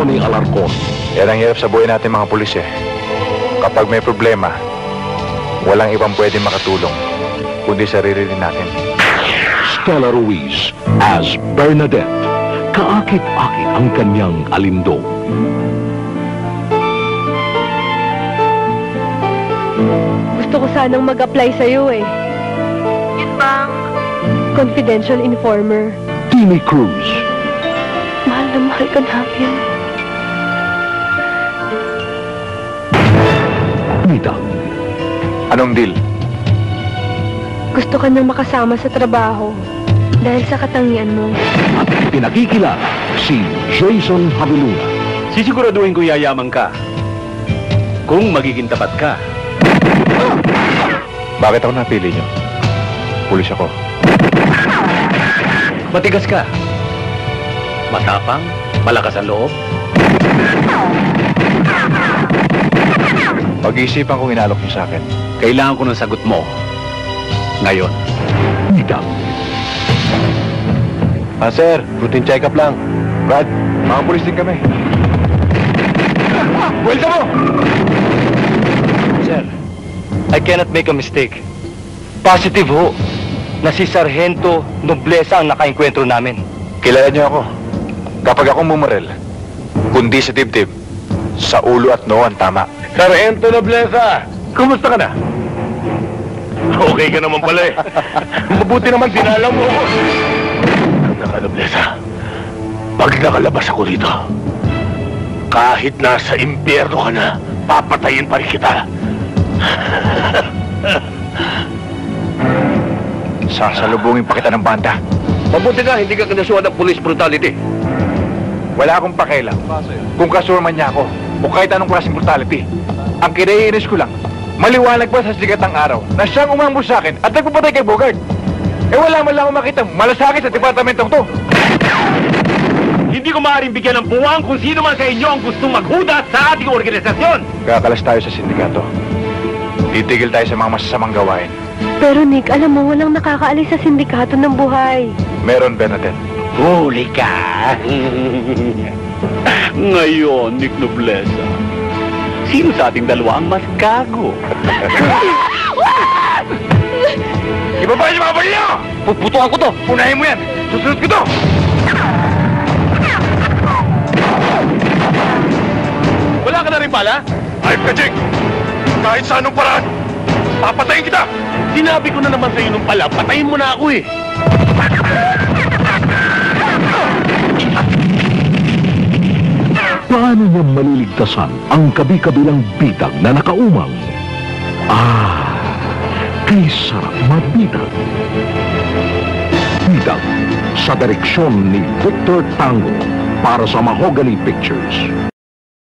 Tony Alarcon. Yan ang hirap sa buhay natin mga pulis eh. Kapag may problema, walang ibang pwede makatulong, kundi sarili din natin. Stella Ruiz as Bernadette. Kaakit-akit ang kanyang alindog. Gusto ko sanang mag-apply sa'yo eh. Yun bang confidential informer? Timmy Cruz. Mahal na mahal ka namin. Bida. Anong deal? Gusto ka na makasama sa trabaho dahil sa katangian mo. At pinakikilala si Jason Haviluna. Sisiguraduhin ko yayaman ka kung magiging tapat ka. Bakit ako napili nyo? Pulis ako. Matigas ka. Matapang, malakas ang loob. Pag-iisipan kong inalok nyo sa akin. Kailangan ko ng sagot mo. Ngayon. Bida. Sir, routine check-up lang. Brad, mga pulis din kami. Welcome mo! Sir, I cannot make a mistake. Positive ho na si Sargento Nobleza ang nakainkwentro namin. Kilala niyo ako. Kapag akong bumarel, kundi sa dibdib, sa ulo at noo ang tama. Sargento Nobleza! Kumusta ka na? Okay ka naman pala eh. Mabuti naman dinala mo ako. Naka Nobleza, pag nakalabas ako dito, kahit nasa impyerno ka na, papatayin pa rin kita. Sasalubungin pa kita ng banda. Mabuti na, hindi ka kinasuhan ng police brutality. Wala akong pakialam kung kasurman niya ako o kahit anong klaseng brutality. Ang kinaiinis ko lang, maliwanag ba sa sigat ng araw na siyang umambos sa akin at nagpapatay kay Bogart? Eh wala man lang akong makita malasakit sa departamentong to. Hindi ko maaaring bigyan ng buwang kung sino man sa inyo ang gustong maghudas sa ating organisasyon. Kakalas tayo sa sindikato. Titigil tayo sa mga masasamang gawain. Pero Nick, alam mo, walang nakakaalis sa sindikato ng buhay. Meron, Bernadette. Huli ka! Ngayon, Nick Nobleza, sino sa ating dalawa ang mas gago? Ibaba niyo mga niyo! Puputukan ko to! Unahin mo yan! Susunod ko to! Wala ka na rin pala? Ayop ka, Jake! Kahit sa anong paraan, papatayin kita! Sinabi ko na naman sa'yo nung pala, patayin mo na ako eh! Paano niya maliligtasan ang kabi-kabilang bitag na nakaumang? Kay sarap mabitag. Bitag sa direksyon ni Victor Tango para sa Mahogany Pictures.